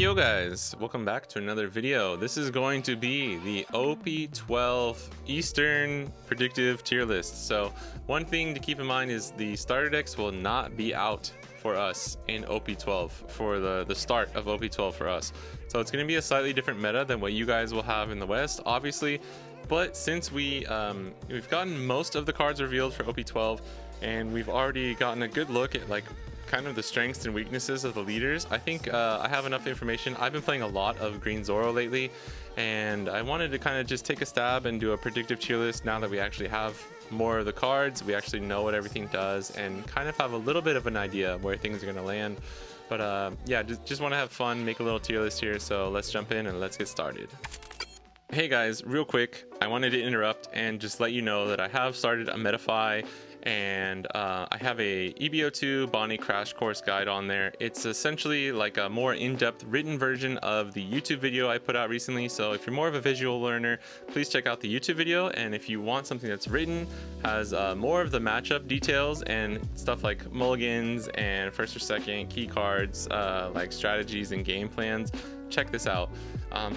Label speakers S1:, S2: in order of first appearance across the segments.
S1: Hey yo guys, welcome back to another video. This is going to be the OP12 Eastern predictive tier list. So one thing to keep in mind is the starter decks will not be out for us in OP12 for the start of OP12 for us. So it's going to be a slightly different meta than what you guys will have in the West, obviously. But since we've gotten most of the cards revealed for OP12 and we've already gotten a good look at like kind of the strengths and weaknesses of the leaders, I think I have enough information. I've been playing a lot of green Zoro lately, and I wanted to kind of just take a stab and do a predictive tier list now that we actually have more of the cards. We actually know what everything does and kind of have a little bit of an idea where things are going to land. But yeah, just want to have fun, make a little tier list here. So let's jump in and let's get started. Hey guys, real quick, I wanted to interrupt and just let you know that I have started a METAFY, and I have a EBO2 Bonnie crash course guide on there. It's essentially like a more in-depth written version of the YouTube video I put out recently. So if you're more of a visual learner, please check out the YouTube video. And if you want something that's written, has more of the matchup details and stuff like mulligans and first or second key cards, like strategies and game plans, check this out.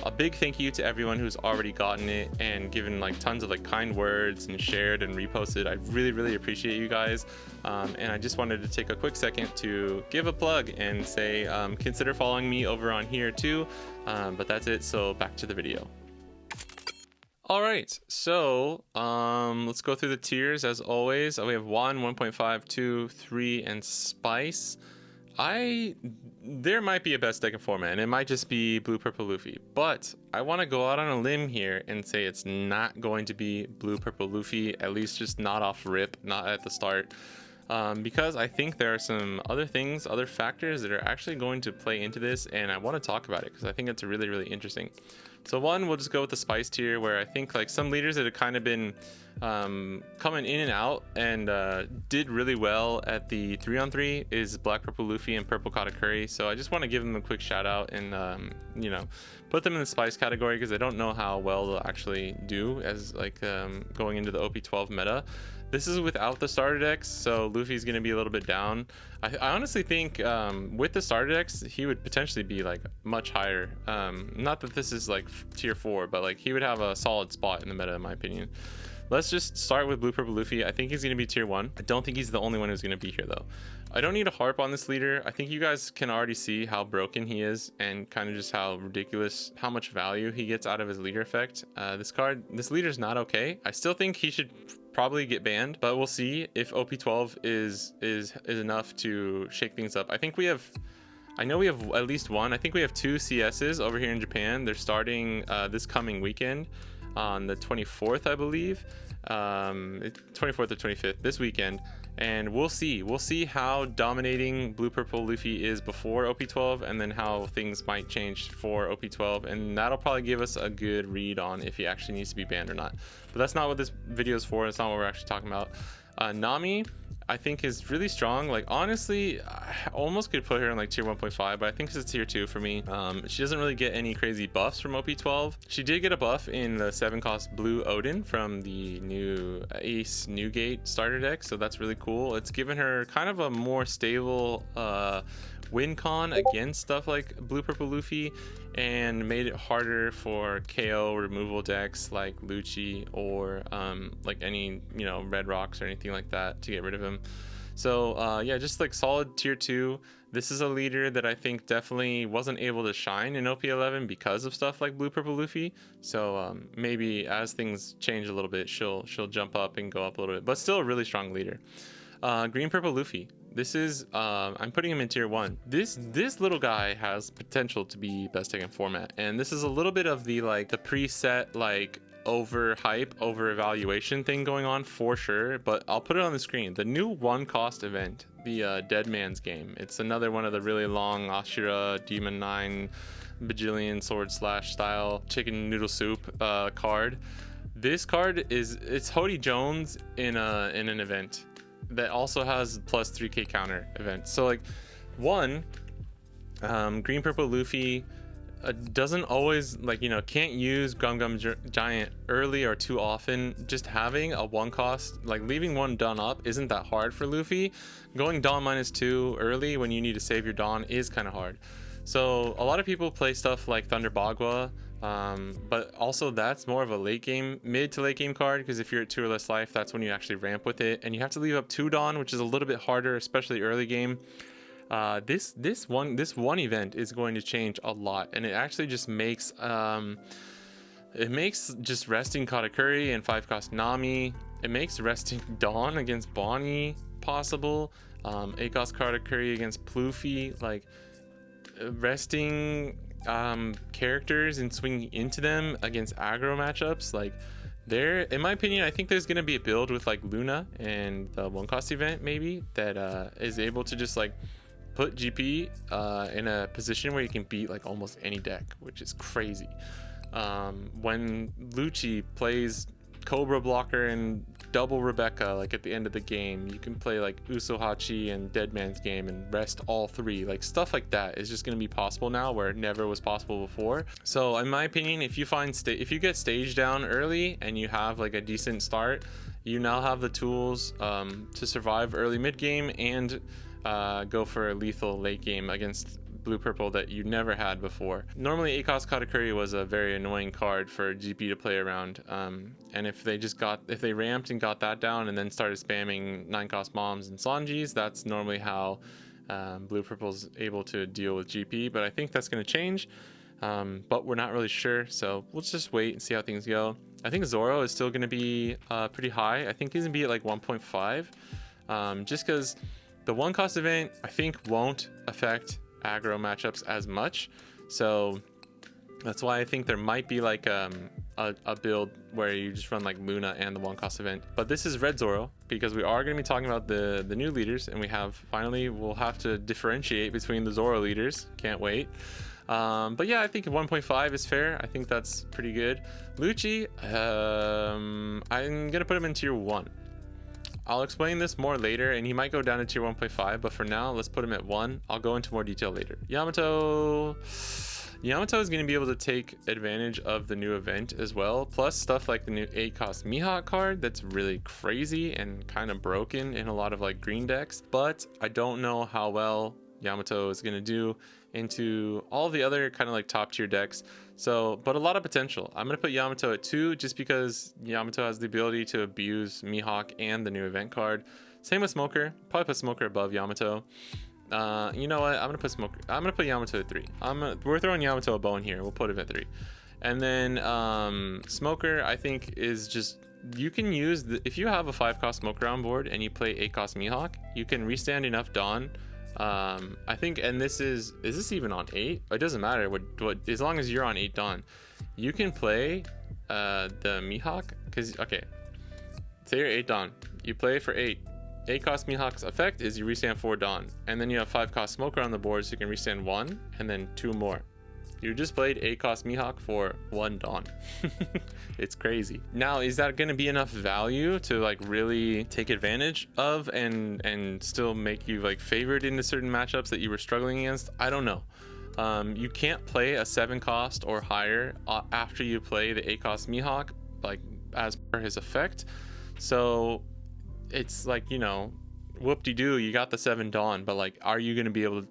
S1: A big thank you to everyone who's already gotten it and given like tons of like kind words and shared and reposted. I really appreciate you guys, and I just wanted to take a quick second to give a plug and say consider following me over on here too. But that's it, so back to the video. All right, so let's go through the tiers as always. We have 1, 1.5, 2, 3, and Spice. There might be a best deck in format, and it might just be blue, purple, Luffy, but I want to go out on a limb here and say it's not going to be blue, purple, Luffy, at least just not off rip, not at the start, because I think there are some other things, other factors that are actually going to play into this, and I want to talk about it because I think it's really interesting. So one, we'll just go with the Spice tier, where I think like some leaders that have kind of been coming in and out and did really well at the 3-on-3 is Black, Purple, Luffy, and Purple Katakuri. So I just want to give them a quick shout out and you know, put them in the Spice category because I don't know how well they'll actually do as like going into the OP12 meta. This is without the starter decks, so Luffy's going to be a little bit down. I honestly think with the starter decks, he would potentially be like much higher. Not that this is like tier 4, but like he would have a solid spot in the meta in my opinion. Let's just start with blue, purple, Luffy. I think he's going to be tier 1. I don't think he's the only one who's going to be here though. I don't need to harp on this leader. I think you guys can already see how broken he is and kind of just how ridiculous, how much value he gets out of his leader effect. This leader's not okay. I still think he should probably get banned, but we'll see if OP12 is enough to shake things up. I know we have at least one. I think we have 2 CSs over here in Japan. They're starting this coming weekend on the 24th, I believe. 24th or 25th, this weekend. And we'll see how dominating blue, purple, Luffy is before OP12, and then how things might change for OP12, and that'll probably give us a good read on if he actually needs to be banned or not. But that's not what this video is for. That's not what we're actually talking about. Nami, I think, is really strong. Like honestly, I almost could put her in like tier 1.5, but I think this is tier 2 for me. She doesn't really get any crazy buffs from OP12. She did get a buff in the 7-cost blue Odin from the new Ace Newgate starter deck, so that's really cool. It's given her kind of a more stable win con against stuff like blue, purple, Luffy, and made it harder for KO removal decks like Lucci or like any, you know, red rocks or anything like that to get rid of him. So yeah, just like solid tier 2. This is a leader that I think definitely wasn't able to shine in OP11 because of stuff like blue, purple, Luffy. So maybe as things change a little bit, she'll jump up and go up a little bit, but still a really strong leader. Green, purple, Luffy. This is I'm putting him in tier 1. This little guy has potential to be best deck in format, and this is a little bit of the like the preset like over hype, over evaluation thing going on for sure. But I'll put it on the screen. The new 1-cost event, the Dead Man's Game. It's another one of the really long Ashura Demon 9 bajillion sword slash style chicken noodle soup card. This card it's Hody Jones in an event that also has plus 3k counter event. So like one, green, purple, Luffy doesn't always, like, you know, can't use Gum Gum Giant early or too often. Just having a 1-cost, like leaving one Dawn up isn't that hard for Luffy. Going Dawn -2 early when you need to save your Dawn is kind of hard. So a lot of people play stuff like Thunder Bagua, but also that's more of a late game, mid to late game card, because if you're at 2 or less life, that's when you actually ramp with it, and you have to leave up 2 Dawn, which is a little bit harder, especially early game. This one event is going to change a lot, and it actually just makes just resting Katakuri and 5-cost Nami. It makes resting Dawn against Bonnie possible. 8-cost Katakuri against Pluffy, like resting characters and swinging into them against aggro matchups. Like there, in my opinion, I think there's going to be a build with like Luna and the 1-cost event maybe that is able to just like put GP in a position where you can beat like almost any deck, which is crazy. When Lucci plays Cobra Blocker and double Rebecca, like at the end of the game, you can play like Usohachi and Dead Man's Game and rest all 3. Like stuff like that is just going to be possible now where it never was possible before. So in my opinion, if you get stage down early and you have like a decent start, you now have the tools to survive early mid game and go for a lethal late game against blue purple that you never had before. Normally 8-cost Katakuri was a very annoying card for GP to play around, and if they ramped and got that down and then started spamming 9-cost moms and Sanjis, that's normally how blue purple's able to deal with GP. But I think that's going to change, but we're not really sure, so let's just wait and see how things go. I think Zoro is still going to be pretty high. I think he's going to be at like 1.5, just because the 1-cost event I think won't affect aggro matchups as much, so that's why I think there might be like a build where you just run like Luna and the 1-cost event. But this is Red Zoro because we are going to be talking about the new leaders, and we'll have to differentiate between the Zoro leaders. Can't wait. But yeah, I think 1.5 is fair. I think that's pretty good. Lucci, I'm gonna put him in tier 1. I'll explain this more later, and he might go down to tier 1.5, but for now, let's put him at 1. I'll go into more detail later. Yamato is going to be able to take advantage of the new event as well, plus stuff like the new 8-cost Mihawk card that's really crazy and kind of broken in a lot of like green decks, but I don't know how well Yamato is going to do into all the other kind of like top tier decks. So, but a lot of potential. I'm going to put Yamato at 2 just because Yamato has the ability to abuse Mihawk and the new event card. Same with Smoker. Probably put Smoker above Yamato. You know what? I'm going to put Yamato at 3. We're throwing Yamato a bone here. We'll put him at 3. And then Smoker, I think, is just, you can use if you have a 5-cost Smoker on board and you play 8-cost Mihawk, you can restand enough Dawn. I think, and is this even on 8? It doesn't matter what as long as you're on 8 Dawn, you can play the Mihawk, because okay, say you're 8 Dawn, you play for 8-cost Mihawk's effect is you restand 4 Dawn, and then you have 5-cost Smoker on the board, so you can restand 1 and then 2 more. You just played 8-cost Mihawk for 1 Dawn. It's crazy. Now, is that going to be enough value to like really take advantage of and still make you like favored into certain matchups that you were struggling against? I don't know. You can't play a 7-cost or higher after you play the 8-cost Mihawk, like as per his effect. So it's like, you know, whoop-de-doo, you got the 7 Dawn, but like, are you going to be able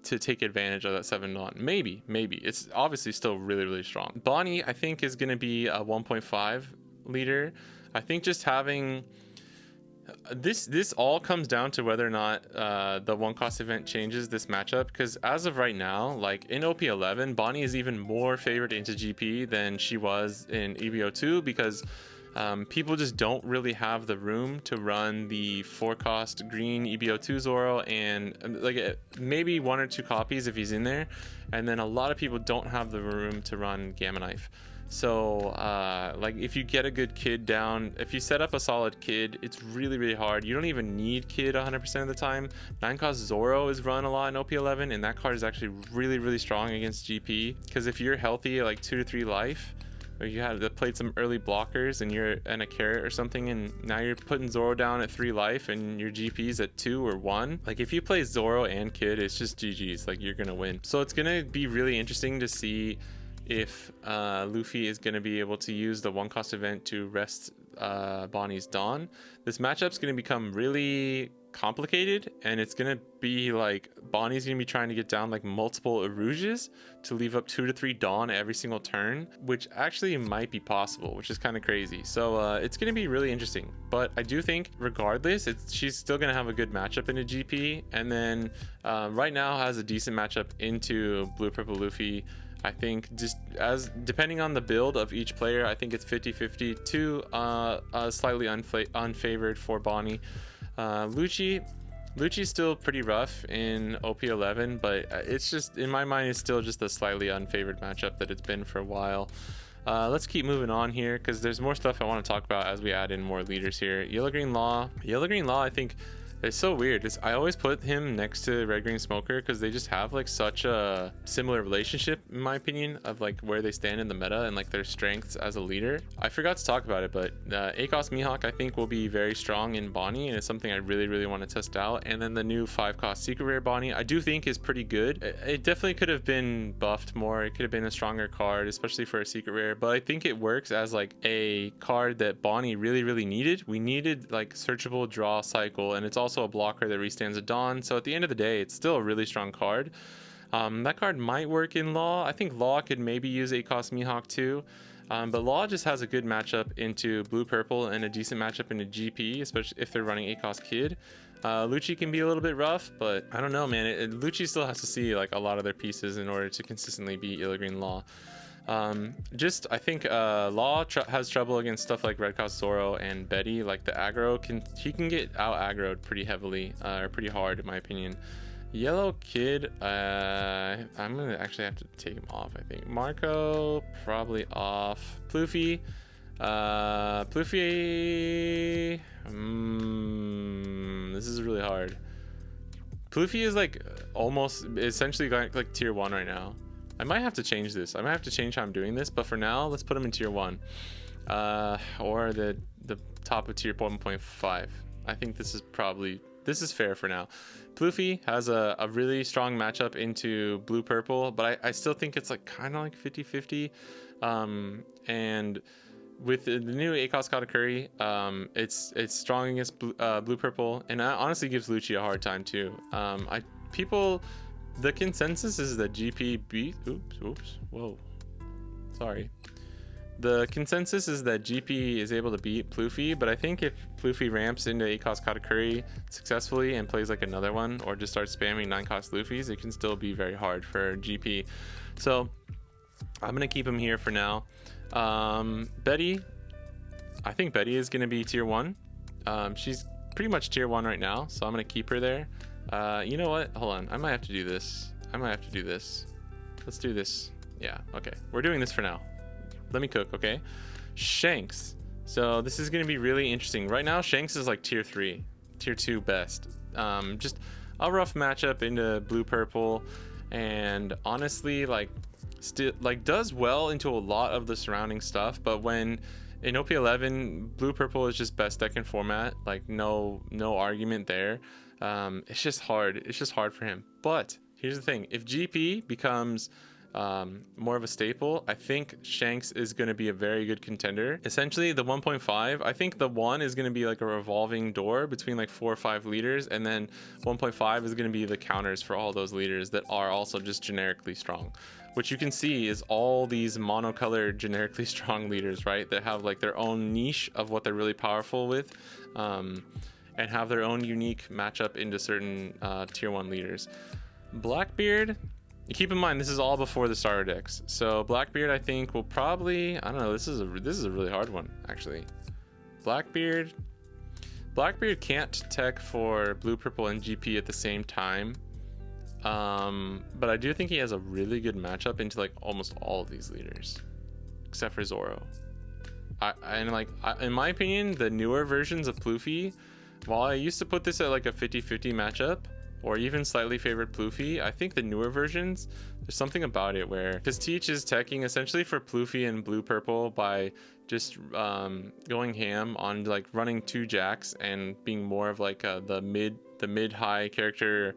S1: to take advantage of that 7 Dawn? Maybe. It's obviously still really, really strong. Bonnie, I think, is going to be a 1.5 leader. I think just having this all comes down to whether or not the 1-cost event changes this matchup, because as of right now, like in OP11, Bonnie is even more favored into GP than she was in EBO2, because people just don't really have the room to run the 4-cost green EBO2 Zoro, and like maybe 1 or 2 copies if he's in there, and then a lot of people don't have the room to run Gamma Knife. So like if you get a good kid down, if you set up a solid kid, it's really, really hard. You don't even need kid 100% of the time. 9-cost Zoro is run a lot in OP11, and that card is actually really, really strong against GP, because if you're healthy at like 2 to 3 life, or you had played some early blockers and you're in a carrot or something, and now you're putting Zoro down at 3 life and your GP's at 2 or 1. Like if you play Zoro and Kid, it's just GG's, like you're gonna win. So it's gonna be really interesting to see if Luffy is gonna be able to use the 1-cost event to rest Bonnie's Dawn. This matchup's gonna become really complicated, and it's gonna be like Bonnie's gonna be trying to get down like multiple Arouges to leave up 2 to 3 Dawn every single turn, which actually might be possible, which is kind of crazy. So it's gonna be really interesting. But I do think regardless, she's still gonna have a good matchup into GP, and then right now has a decent matchup into Blue Purple Luffy. I think just as depending on the build of each player, I think it's 50-50 to slightly unfavored for Bonnie. Lucci's still pretty rough in OP11, but it's just, in my mind, it's still just a slightly unfavored matchup that it's been for a while. Let's keep moving on here because there's more stuff I want to talk about as we add in more leaders here. Yellow Green Law, I think it's so weird. I always put him next to Red Green Smoker because they just have like such a similar relationship, in my opinion, of like where they stand in the meta and like their strengths as a leader. I forgot to talk about it, but ACOS Mihawk I think will be very strong in Bonnie, and it's something I really want to test out. And then the new 5-cost Secret Rare Bonnie I do think is pretty good. It definitely could have been buffed more. It could have been a stronger card, especially for a Secret Rare, but I think it works as like a card that Bonnie really needed. We needed like searchable draw cycle, and it's also a blocker that restands a Dawn, so at the end of the day it's still a really strong card. That card might work in Law. I think Law could maybe use ACOS Mihawk too, but Law just has a good matchup into Blue Purple and a decent matchup into GP, especially if they're running ACOS Kid. Lucci can be a little bit rough, but I don't know, man. Lucci still has to see like a lot of their pieces in order to consistently beat Yellow Green Law. I think Law has trouble against stuff like Red Cost Zoro and Betty. Like the aggro he can get out aggroed pretty heavily or pretty hard, in my opinion. Yellow Kid, I'm gonna actually have to take him off. I think Marco probably off. Ploofy, this is really hard. Ploofy is like almost essentially like tier 1 right now. I might have to change this. I might have to change how I'm doing this, but for now, let's put him in tier 1. Or the top of tier 1.5. I think this is fair for now. Ploofy has a really strong matchup into Blue Purple, but I still think it's like kind of like 50-50. And with the new ACOS Katakuri, it's strong against Blue Purple, and it honestly gives Lucci a hard time too. The consensus is that GP beat. The consensus is that GP is able to beat Ploofy, but I think if Ploofy ramps into 8-cost Katakuri successfully and plays like another one, or just starts spamming 9-cost Luffys, it can still be very hard for GP. So I'm gonna keep him here for now. Betty, I think Betty is gonna be tier 1. She's pretty much tier 1 right now, so I'm gonna keep her there. You know what? Hold on. I might have to do this. Let's do this. Yeah, okay. We're doing this for now. Let me cook, okay? Shanks. So this is going to be really interesting. Right now, Shanks is like tier 3. Tier 2 best. Just a rough matchup into Blue Purple. And honestly, does well into a lot of the surrounding stuff. But when in OP11, Blue Purple is just best deck in format. Like, no argument there. It's just hard for him. But here's the thing, if GP becomes more of a staple, I think Shanks is going to be a very good contender. Essentially the 1.5, I think the 1 is going to be like a revolving door between like 4 or 5 leaders, and then 1.5 is going to be the counters for all those leaders that are also just generically strong. What you can see is all these monocolored generically strong leaders, right, that have like their own niche of what they're really powerful with, and have their own unique matchup into certain tier 1 leaders. Blackbeard, keep in mind this is all before the starter decks. So Blackbeard I think will probably, I don't know, this is a really hard one actually. Blackbeard can't tech for Blue, Purple, and GP at the same time. But I do think he has a really good matchup into like almost all of these leaders, except for Zoro. In my opinion, the newer versions of Ploofy, while I used to put this at like a 50-50 matchup, or even slightly favored Ploofy, I think the newer versions, there's something about it where, because Teach is teching essentially for Ploofy and Blue Purple by just going ham on like running 2 jacks and being more of like the mid-high character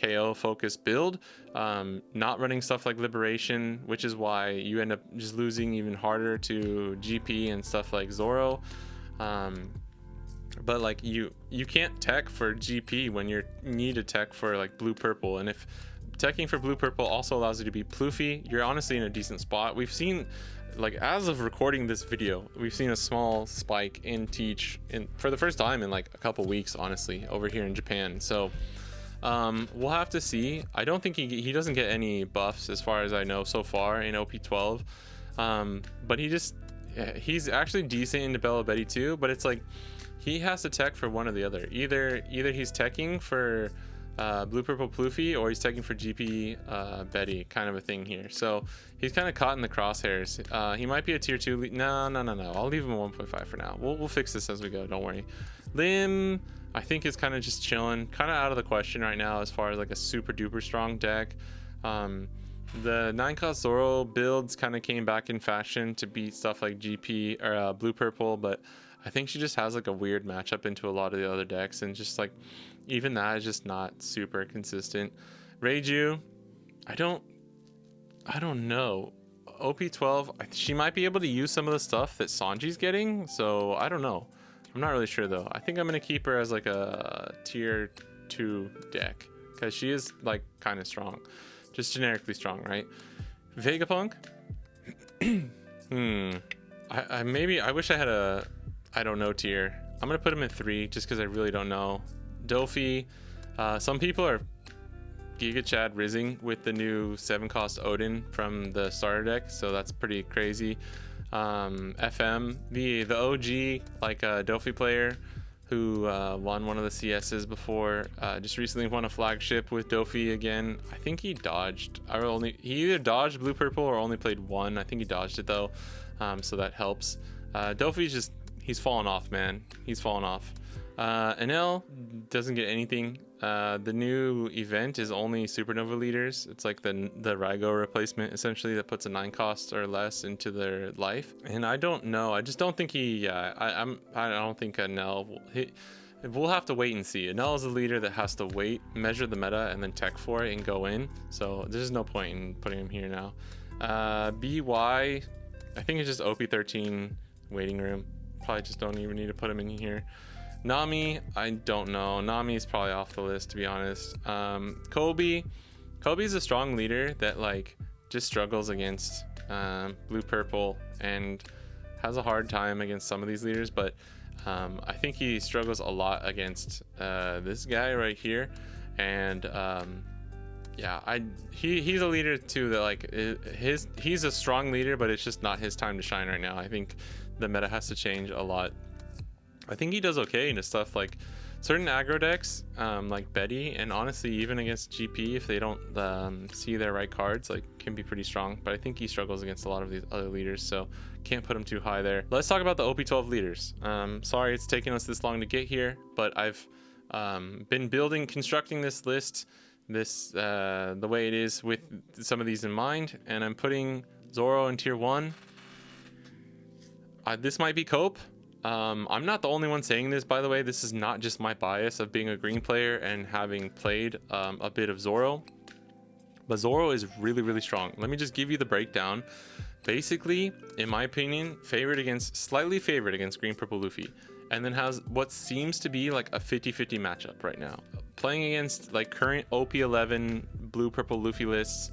S1: KO focused build, not running stuff like Liberation, which is why you end up just losing even harder to GP and stuff like Zoro. but like you can't tech for GP when you need a tech for like blue purple, and if teching for blue purple also allows you to be ploofy, you're honestly in a decent spot. We've seen, like, as of recording this video, we've seen a small spike in teach for the first time in like a couple weeks, honestly, over here in Japan. So we'll have to see. I don't think he doesn't get any buffs as far as I know so far in OP12, but he's actually decent into Bella Betty too, but it's like he has to tech for one or the other. Either he's teching for blue purple ploofy, or he's teching for GP Betty, kind of a thing here. So he's kind of caught in the crosshairs. He might be a tier 2 no, I'll leave him a 1.5 for now. We'll fix this as we go, don't worry. Lim, I think, is kind of just chilling, kind of out of the question right now as far as like a super duper strong deck. The 9-cost Zoro builds kind of came back in fashion to beat stuff like GP or blue purple, but I think she just has like a weird matchup into a lot of the other decks, and just like even that is just not super consistent. Reiju, I don't know. OP12, she might be able to use some of the stuff that Sanji's getting, so I don't know. I'm not really sure though. I think I'm gonna keep her as like a tier 2 deck because she is like kind of strong, just generically strong, right? Vegapunk. I wish I had a I don't know tier. I'm gonna put him in 3 just because I really don't know. Dofi, some people are Giga Chad rizzing with the new 7-cost Odin from the starter deck, so that's pretty crazy. FM, the OG like Dofi player who won one of the CSs before, just recently won a flagship with Dofi again. I think he dodged, he either dodged blue purple or only played one. I think he dodged it though, so that helps. Dofi's just, he's fallen off, man. He's fallen off. Enel doesn't get anything. The new event is only supernova leaders. It's like the Raigo replacement essentially that puts a 9-cost or less into their life. And I don't know. I just don't think I don't think Enel. We'll have to wait and see. Enel is a leader that has to wait, measure the meta, and then tech for it and go in. So there's no point in putting him here now. BY, I think it's just OP13 waiting room. Probably just don't even need to put him in here. Nami, I don't know. Nami is probably off the list, to be honest. Kobe is a strong leader that like just struggles against blue purple and has a hard time against some of these leaders, but I think he struggles a lot against this guy right here. And yeah, he's a leader too that like he's a strong leader, but it's just not his time to shine right now. I think the meta has to change a lot. I think he does okay into stuff like certain aggro decks, like Betty, and honestly even against GP if they don't see their right cards, like can be pretty strong. But I think he struggles against a lot of these other leaders, so can't put him too high there. Let's talk about the OP12 leaders. Sorry it's taken us this long to get here, but I've been constructing this list the way it is with some of these in mind, and I'm putting Zoro in tier 1. This might be Cope. I'm not the only one saying this, by the way. This is not just my bias of being a green player and having played a bit of Zoro, but Zoro is really, really strong. Let me just give you the breakdown. Basically, in my opinion, slightly favored against green purple Luffy, and then has what seems to be like a 50-50 matchup right now, playing against like current OP11 blue purple Luffy lists.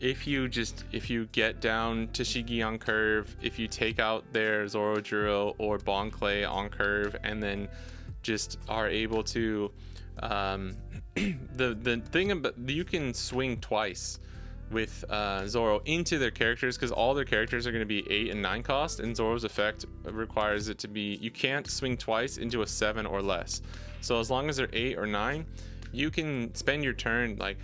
S1: If you get down Tashigi on curve, if you take out their Zorojuro or Bon Clay on curve, and then just are able to the thing about, you can swing twice with Zoro into their characters, because all their characters are going to be 8 and 9 cost, and Zoro's effect requires it to be, you can't swing twice into a 7 or less. So as long as they're 8 or 9, you can spend your turn, like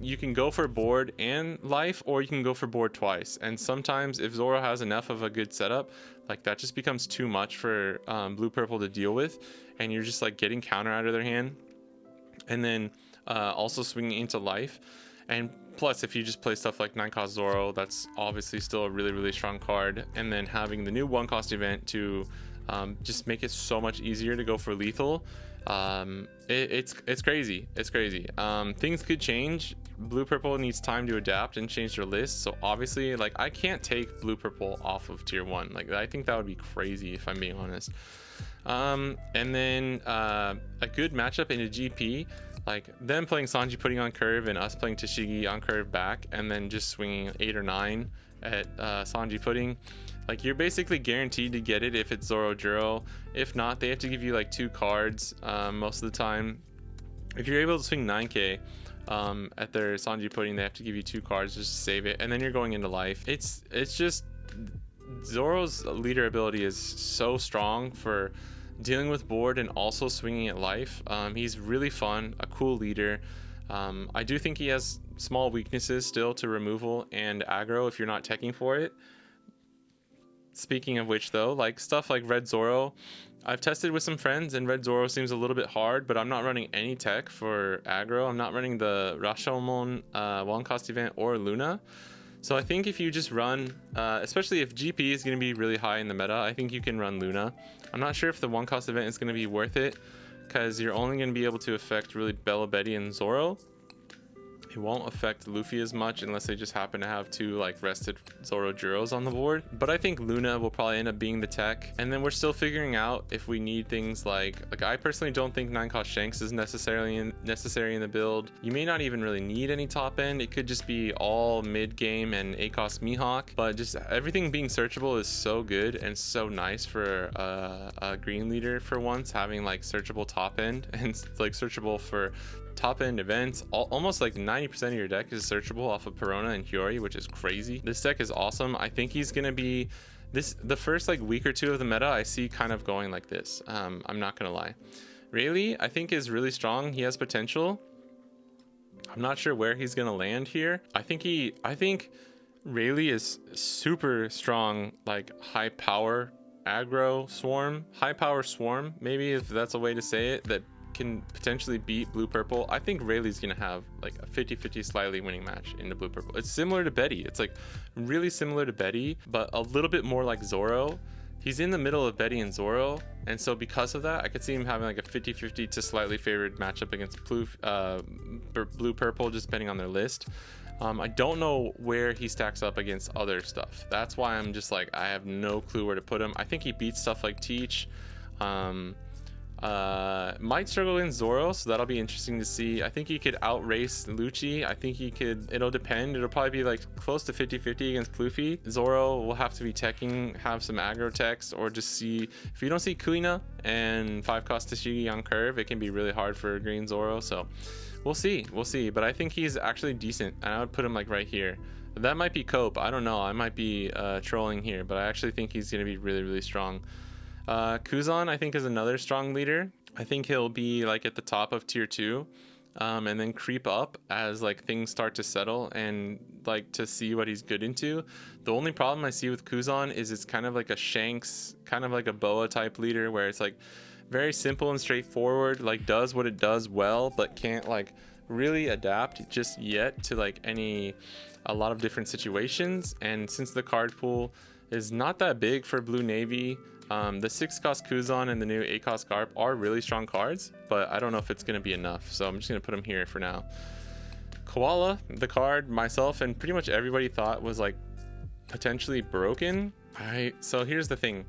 S1: you can go for board and life, or you can go for board twice. And sometimes if Zoro has enough of a good setup, like that just becomes too much for blue purple to deal with, and you're just like getting counter out of their hand, and then also swinging into life. And plus, if you just play stuff like 9-cost Zoro, that's obviously still a really, really strong card. And then having the new 1-cost event to just make it so much easier to go for lethal. It's crazy. It's crazy. Things could change. Blue purple needs time to adapt and change their list. So obviously, like, I can't take blue purple off of tier 1. Like, I think that would be crazy if I'm being honest. And then a good matchup in a GP, like them playing Sanji Pudding on curve and us playing Tashigi on curve back, and then just swinging 8 or 9 at Sanji Pudding. Like, you're basically guaranteed to get it if it's Zoro Juro. If not, they have to give you like 2 cards most of the time. If you're able to swing 9k at their Sanji Pudding, they have to give you 2 cards just to save it, and then you're going into life. It's just Zoro's leader ability is so strong for dealing with board and also swinging at life. He's really fun, a cool leader. I do think he has small weaknesses still to removal and aggro if you're not teching for it. Speaking of which, though, like stuff like Red Zoro, I've tested with some friends, and Red Zoro seems a little bit hard, but I'm not running any tech for aggro. I'm not running the Rashomon one cost event or Luna. So I think if you just run, especially if GP is going to be really high in the meta, I think you can run Luna. I'm not sure if the one cost event is going to be worth it, because you're only going to be able to affect really Bella, Betty, and Zoro. It won't affect Luffy as much unless they just happen to have 2 like rested Zoro Juros on the board. But I think Luna will probably end up being the tech. And then we're still figuring out if we need things like I personally don't think 9 cost Shanks is necessary in the build. You may not even really need any top end. It could just be all mid game and 8 cost Mihawk. But just everything being searchable is so good and so nice for a green leader for once, having like searchable top end and like searchable for top end events. Almost like 90% of your deck is searchable off of Perona and Hiyori, which is crazy. This deck is awesome. I think he's gonna be the first like week or 2 of the meta I see kind of going like this. I'm not gonna lie. Rayleigh I think is really strong. He has potential. I'm not sure where he's gonna land here. I think Rayleigh is super strong, like high power aggro swarm, high power swarm, maybe, if that's a way to say it, that can potentially beat blue purple. I think Rayleigh's gonna have like a 50-50 slightly winning match into blue purple. It's similar to Betty. It's like really similar to Betty, but a little bit more like Zoro. He's in the middle of Betty and Zoro, and so because of that, I could see him having like a 50-50 to slightly favored matchup against blue purple, just depending on their list. I don't know where he stacks up against other stuff. That's why I'm just like, I have no clue where to put him. I think he beats stuff like Teach. Might struggle against Zoro, so that'll be interesting to see. I think he could outrace Lucci. I think he could, it'll depend. It'll probably be like close to 50-50 against Luffy. Zoro will have to be teching, have some aggro techs, or just see, if you don't see Kuina and 5 cost Tashigi on curve, it can be really hard for green Zoro. So we'll see, but I think he's actually decent, and I would put him like right here. That might be cope, I don't know, I might be trolling here, but I actually think he's going to be really strong. Kuzan I think is another strong leader. I think he'll be like at the top of tier 2, and then creep up as like things start to settle and like to see what he's good into. The only problem I see with Kuzan is it's kind of like a Shanks, kind of like a Boa type leader, where it's like very simple and straightforward, like does what it does well, but can't like really adapt just yet to like a lot of different situations. And since the card pool is not that big for Blue Navy, the 6 cost Kuzan and the new 8 cost Garp are really strong cards, but I don't know if it's going to be enough, so I'm just going to put them here for now. Koala, the card myself and pretty much everybody thought was like potentially broken. So here's the thing.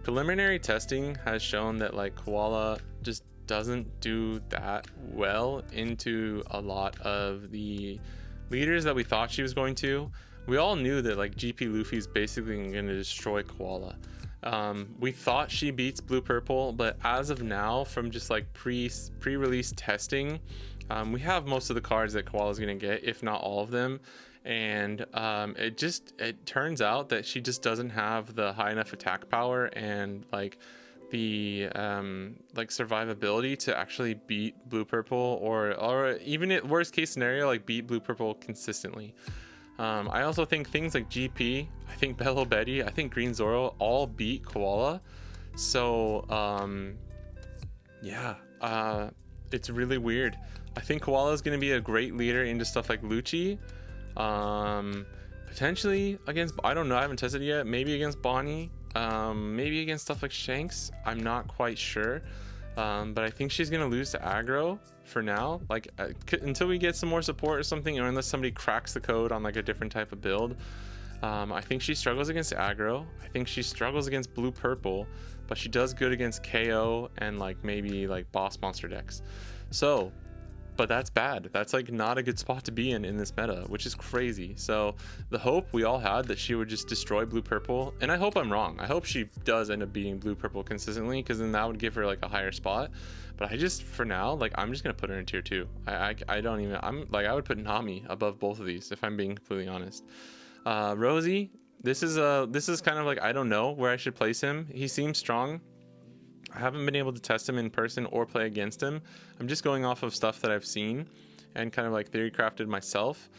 S1: Preliminary testing has shown that like Koala just doesn't do that well into a lot of the leaders that we thought she was going to. We all knew that like GP Luffy's basically going to destroy Koala. We thought she beats blue purple, but as of now, from just like pre-release testing, we have most of the cards that Koala's gonna get, if not all of them, and it turns out that she just doesn't have the high enough attack power and like the like survivability to actually beat blue purple, or even at worst case scenario, like beat blue purple consistently. I also think things like GP, I think Bello Betty, I think Green Zoro all beat Koala. So yeah, it's really weird. I think Koala is going to be a great leader into stuff like Lucci, potentially against, I don't know, I haven't tested it yet, maybe against Bonnie, maybe against stuff like Shanks, I'm not quite sure. But I think she's gonna lose to aggro for now, like until we get some more support or something, or unless somebody cracks the code on like a different type of build. I think she struggles against aggro. I think she struggles against blue purple, but she does good against KO and like maybe like boss monster decks. So, but that's bad. That's like not a good spot to be in this meta, which is crazy. So the hope we all had that she would just destroy blue purple, and I hope I'm wrong. I hope she does end up beating blue purple consistently, because then that would give her like a higher spot. But I just, for now, like I'm just gonna put her in tier 2. I don't even, I'm like, I would put Nami above both of these if I'm being completely honest. Rosie, this is kind of like, I don't know where I should place him. He seems strong. I haven't been able to test him in person or play against him. I'm just going off of stuff that I've seen and kind of like theory crafted myself.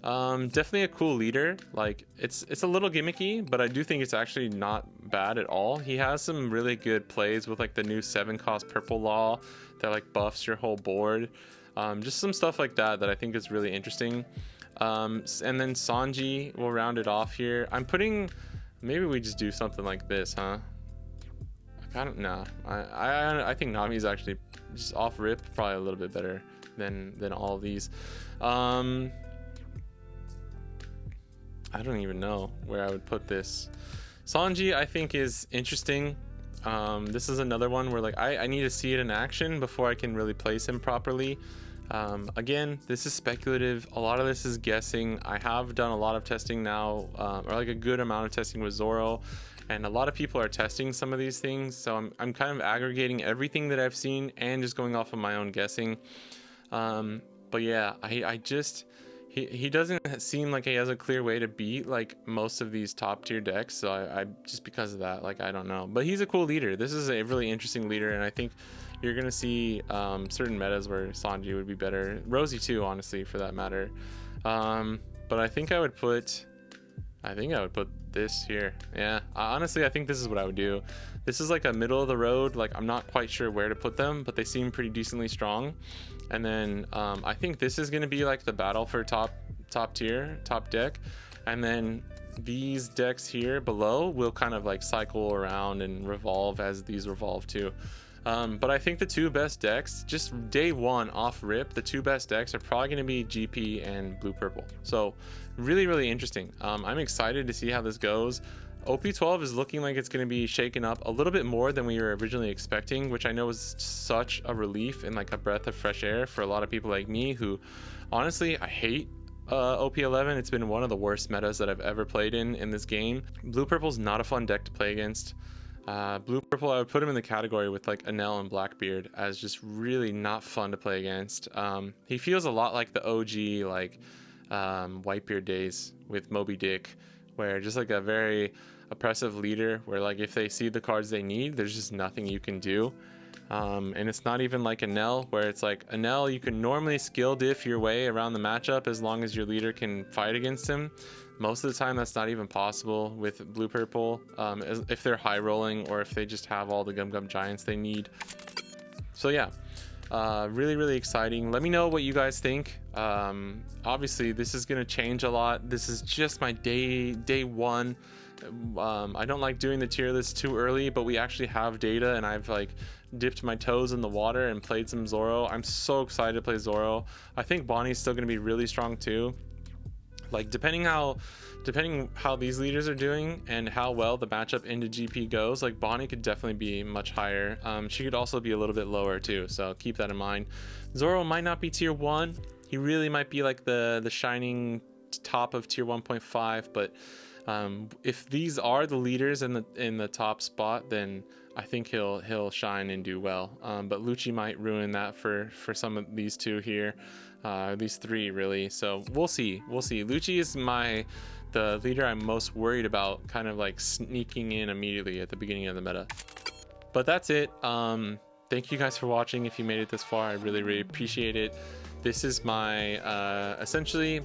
S1: Definitely a cool leader. Like it's a little gimmicky, but I do think it's actually not bad at all. He has some really good plays with like the new 7-cost purple law that like buffs your whole board. Just some stuff like that I think is really interesting. And then Sanji will round it off here. I'm putting, maybe we just do something like this, huh? I don't know. I think Nami's actually just off rip probably a little bit better than all of these. I don't even know where I would put this. Sanji I think is interesting. This is another one where like I need to see it in action before I can really place him properly. Again, this is speculative. A lot of this is guessing. I have done a lot of testing now, or like a good amount of testing with Zoro, and a lot of people are testing some of these things, so I'm kind of aggregating everything that I've seen and just going off of my own guessing. But yeah, I just he doesn't seem like he has a clear way to beat like most of these top tier decks, so I just because of that, like I don't know. But he's a cool leader. This is a really interesting leader, and I think you're gonna see certain metas where Sanji would be better. Rosie too, honestly, for that matter. But I think I would put this here. Yeah, honestly I think this is what I would do. This is like a middle of the road, like I'm not quite sure where to put them, but they seem pretty decently strong. And then I think this is going to be like the battle for top tier, top deck, and then these decks here below will kind of like cycle around and revolve as these revolve too. But I think the two best decks, just day one off rip, the two best decks are probably going to be GP and blue purple. So really interesting. I'm excited to see how this goes. OP12 is looking like it's going to be shaken up a little bit more than we were originally expecting, which I know is such a relief and like a breath of fresh air for a lot of people like me who honestly I hate OP11. It's been one of the worst metas that I've ever played in this game. Blue purple's not a fun deck to play against. Blue purple, I would put him in the category with like Enel and Blackbeard as just really not fun to play against. He feels a lot like the OG like Whitebeard days with Moby Dick, where just like a very oppressive leader where like if they see the cards they need, there's just nothing you can do. And it's not even like Enel, where it's like Enel, you can normally skill diff your way around the matchup as long as your leader can fight against him. Most of the time that's not even possible with blue purple, if they're high rolling or if they just have all the gum giants they need. So yeah, really exciting. Let me know what you guys think. Obviously this is going to change a lot. This is just my day one. I don't like doing the tier list too early, but we actually have data and I've like dipped my toes in the water and played some Zoro. I'm so excited to play Zoro. I think Bonnie's still going to be really strong too. Like depending how these leaders are doing and how well the matchup into GP goes, like Bonnie could definitely be much higher. She could also be a little bit lower too, so keep that in mind. Zoro might not be tier 1. He really might be like the shining top of tier 1.5, but if these are the leaders in the top spot, then I think he'll shine and do well. But Lucci might ruin that for some of these two here, these three really. So we'll see. Lucci is the leader I'm most worried about, kind of like sneaking in immediately at the beginning of the meta. But that's it. Thank you guys for watching. If you made it this far, I really appreciate it. This is my essentially.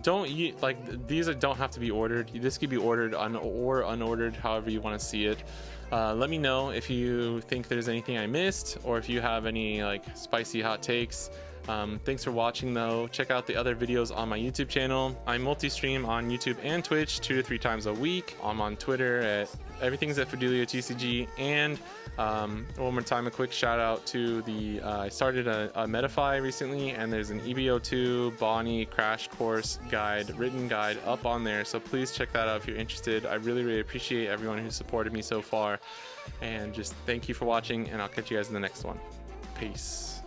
S1: These don't have to be ordered. This could be ordered or unordered, however you want to see it. Let me know if you think there's anything I missed, or if you have any like spicy hot takes. Thanks for watching though. Check out the other videos on my YouTube channel. I multi-stream on YouTube and Twitch 2 to 3 times a week. I'm on Twitter at everything's at Fidelio TCG. And one more time, a quick shout out to the I started a METAFY recently, and there's an EBO2 Bonnie crash course guide, written guide up on there, so please check that out if you're interested. I really appreciate everyone who supported me so far, and just thank you for watching, and I'll catch you guys in the next one. Peace.